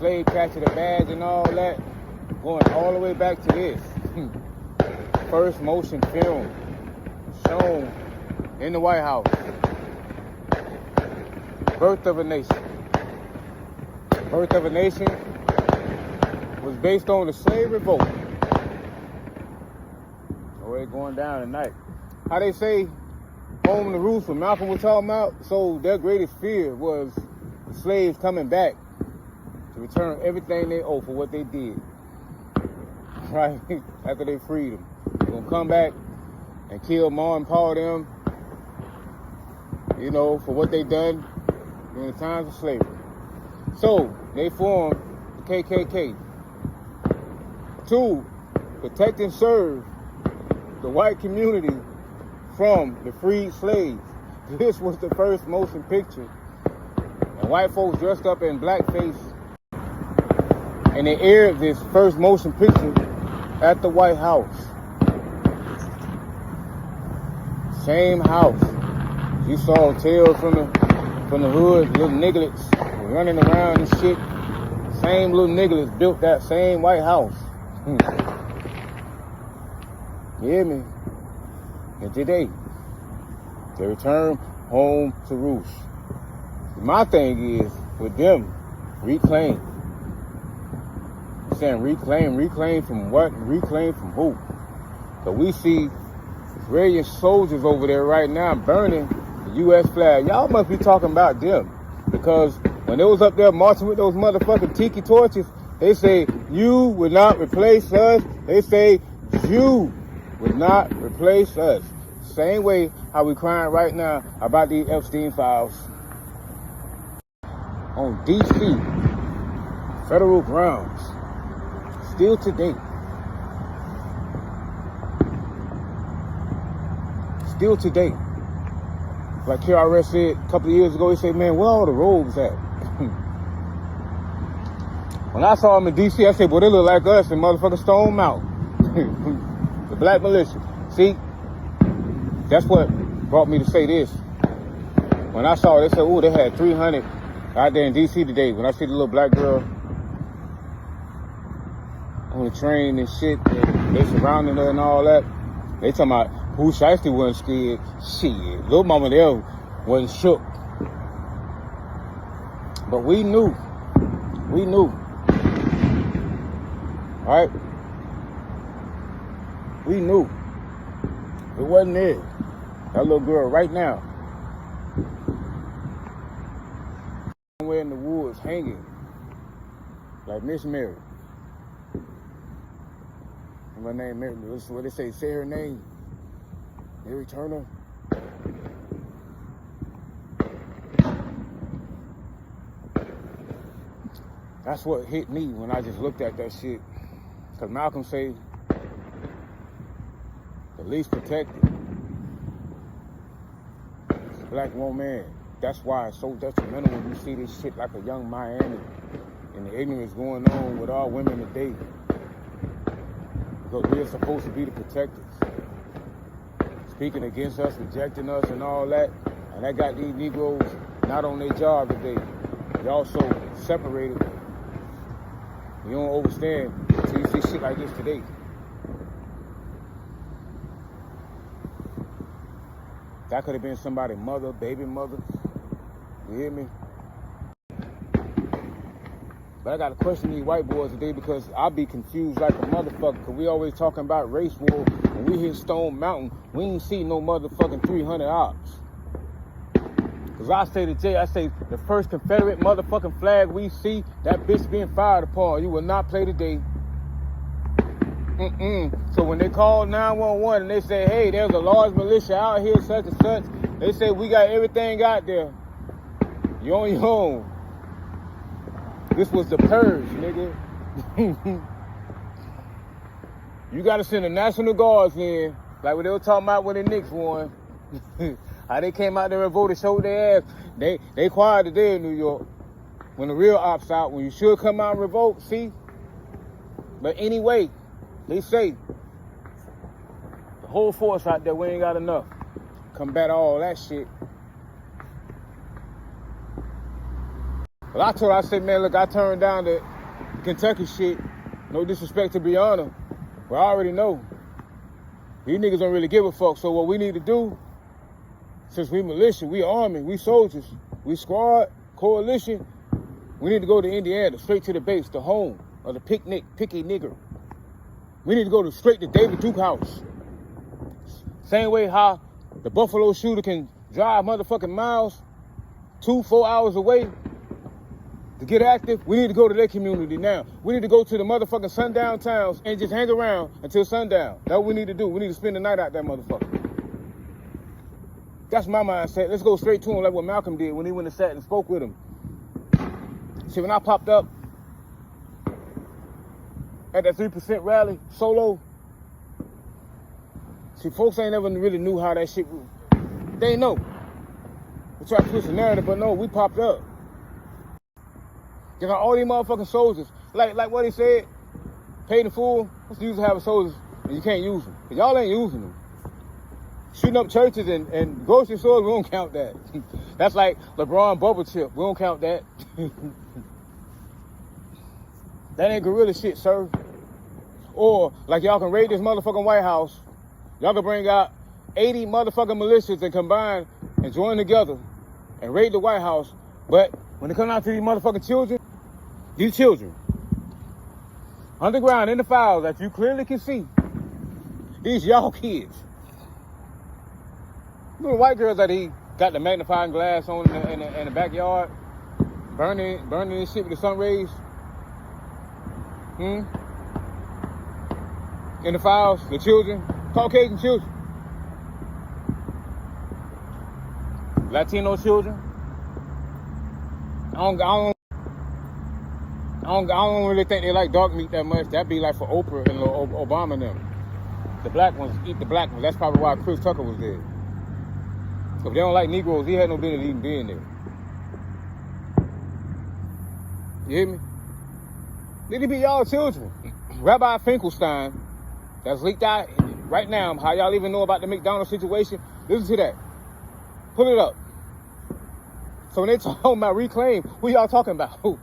slave catcher, the badge and all that, going all the way back to this. First motion film shown in the White House. Birth of a Nation. Birth of a Nation was based on the slave revolt. Oh, it's going down tonight. How they say, home to roost, when Malcolm was talking about, so their greatest fear was the slaves coming back to return everything they owe for what they did. Right? After they freed them. They're going to come back and kill Ma and Pa them, you know, for what they done during the times of slavery. So, they formed the KKK to protect and serve the white community from the freed slaves. This was the first motion picture. And white folks dressed up in blackface. And they aired this first motion picture at the White House. Same house. You saw tails from the hood, little nigglets running around and shit. Same little nigglets built that same White House. You hear me? And today, they return home to roost. My thing is, with them, reclaim. I'm saying reclaim from what? Reclaim from who? Because we see Israeli soldiers over there right now burning the U.S. flag. Y'all must be talking about them. Because when they was up there marching with those motherfucking tiki torches, they say, you will not replace us. They say, you will not replace us. Same way how we crying right now about these Epstein files. On D.C. federal grounds. Still today. Still today. Like KRS said a couple of years ago, he said, man, where all the robes at? When I saw them in D.C., I said, well, they look like us in motherfucking Stone Mountain. The black militia. See? That's what brought me to say this. When I saw it, they said, oh, they had 300 out there in D.C. today. When I see the little black girl on the train and shit, and they surrounding her and all that, they talking about who Shiesty wasn't scared. Shit, little mama there wasn't shook. But we knew. We knew. All right? We knew. It wasn't there. That little girl right now, somewhere in the woods hanging, like Miss Mary. And my name, Mary, this is what they say her name. Mary Turner. That's what hit me when I just looked at that shit. Because Malcolm said, the least protected. Black woman. That's why it's so detrimental when you see this shit like a young Miami and the ignorance going on with all women today. Because we're supposed to be the protectors. Speaking against us, rejecting us and all that. And that got these Negroes not on their job today. They also separated. You don't understand until you see shit like this today. That could have been somebody's mother, baby mother. You hear me? But I got to question these white boys today because I be confused like a motherfucker. Because we always talking about race war. When we hit Stone Mountain, we ain't see no motherfucking 300 ops. Because I say to Jay, I say the first Confederate motherfucking flag we see, that bitch being fired upon. You will not play today. So when they call 911 and they say, hey, there's a large militia out here, such and such, they say, we got everything out there. You on your own. This was the purge, nigga. You got to send the National Guards in, like what they were talking about when the Knicks won. How they came out there and voted, showed their ass. They quiet today in New York. When the real ops out, when you should come out and revolt, see? But anyway, they say the whole force out there, we ain't got enough. Combat all that shit. But I said, man, look, I turned down the Kentucky shit. No disrespect to Brianna, but I already know. These niggas don't really give a fuck. So what we need to do, since we militia, we army, we soldiers, we squad, coalition, we need to go to Indiana, straight to the base, the home of the picky nigger. We need to go straight to David Duke house. Same way how the Buffalo shooter can drive motherfucking miles, 2-4 hours away to get active. We need to go to their community now. We need to go to the motherfucking sundown towns and just hang around until sundown. That's what we need to do. We need to spend the night out that motherfucker. That's my mindset. Let's go straight to him like what Malcolm did when he went and sat and spoke with him. See, when I popped up at that 3% rally, solo, see, folks ain't never really knew how that shit was. They ain't know. We tried to push the narrative, but no, we popped up. You know, all these motherfucking soldiers, like what he said, paid in full. What's the use of having soldiers and you can't use them? Because y'all ain't using them. Shooting up churches and grocery stores, we don't count that. That's like LeBron bubble chip. We don't count that. That ain't guerrilla shit, sir. Or, like, y'all can raid this motherfucking White House. Y'all can bring out 80 motherfucking militias and combine and join together and raid the White House. But when it comes out to these motherfucking children, these children, underground in the files that you clearly can see, these y'all kids. Little white girls that he got the magnifying glass on in the backyard, burning this shit with the sun rays. In the files, the children, Caucasian children, Latino children. I don't really think they like dark meat that much. That'd be like for Oprah and Obama and them. The black ones eat the black ones. That's probably why Chris Tucker was there. If they don't like Negroes, he had no business even being there. You hear me? Did he be y'all children? Rabbi Finkelstein, that's leaked out right now. How y'all even know about the McDonald's situation? Listen to that. Put it up. So when they talking about reclaim, who y'all talking about? Who?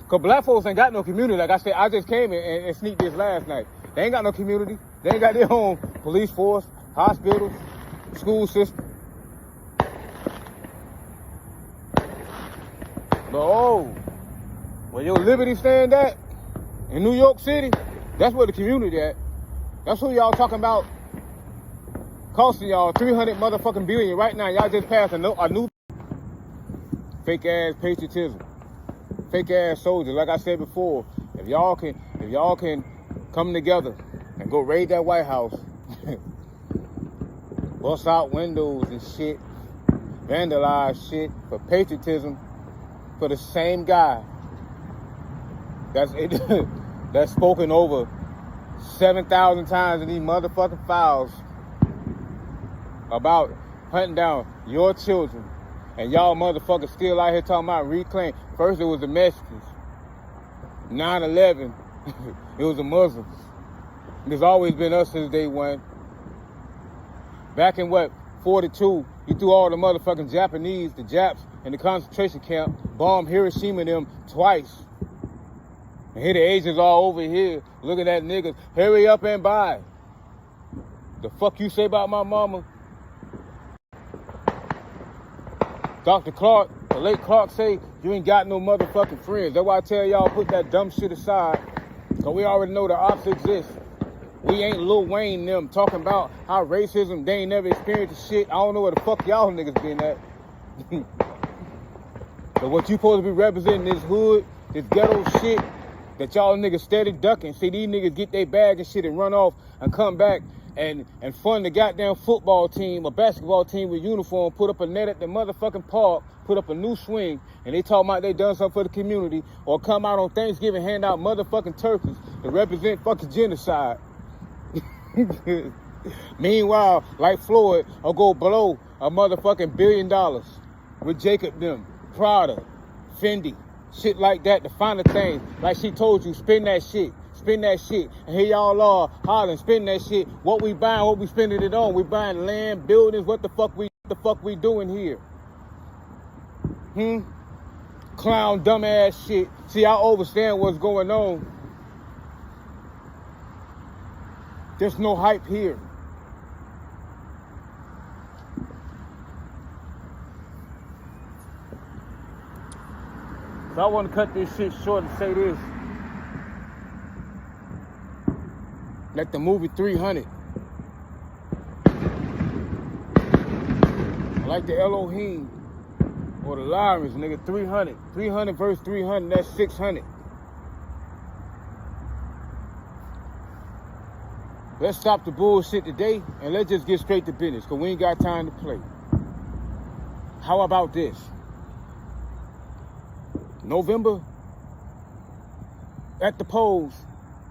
Because black folks ain't got no community. Like I said, I just came in and sneaked this last night. They ain't got no community. They ain't got their own police force, hospitals, school system. But where your Liberty stand at, in New York City, that's where the community at. That's who y'all talking about costing y'all $300 motherfucking billion right now. Y'all just passed a new fake ass patriotism, fake ass soldiers. Like I said before, if y'all can come together and go raid that White House, bust out windows and shit, vandalize shit for patriotism, for the same guy that's spoken over 7,000 times in these motherfucking files about hunting down your children, and y'all motherfuckers still out here talking about reclaim. First it was the Mexicans, 9/11, it was the Muslims. There's always been us since day one. Back in 42, you threw all the motherfucking Japanese, the Japs, in the concentration camp, bombed Hiroshima and them twice. And here the Asians all over here looking at niggas, hurry up and buy. The fuck you say about my mama? Dr. Clark, the late Clark say, you ain't got no motherfucking friends. That's why I tell y'all put that dumb shit aside. Cause we already know the ops exist. We ain't Lil Wayne them talking about how racism, they ain't never experienced the shit. I don't know where the fuck y'all niggas been at. But what you supposed to be representing this hood, this ghetto shit that y'all niggas steady ducking. See, these niggas get their bag and shit and run off and come back and fund the goddamn football team or basketball team with uniform, put up a net at the motherfucking park, put up a new swing, and they talking about they done something for the community, or come out on Thanksgiving, hand out motherfucking turkeys to represent fucking genocide. Meanwhile, like Floyd, I'll go below a motherfucking $1 billion with Jacob them, Prada, Fendi, shit like that, the finer things. Like she told you, spend that shit. And here y'all are hollering, spend that shit. What we buying, what we spending it on? We buying land, buildings, what the fuck we doing here? clown, dumbass shit. See, I understand what's going on. There's no hype here. So I want to cut this shit short and say this. Like the movie 300. Like the Elohim or the Lyrans, nigga, 300. 300 versus 300, that's 600. Let's stop the bullshit today and let's just get straight to business because we ain't got time to play. How about this? November, at the polls,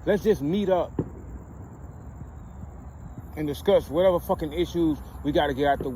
let's just meet up and discuss whatever fucking issues we got to get out the way.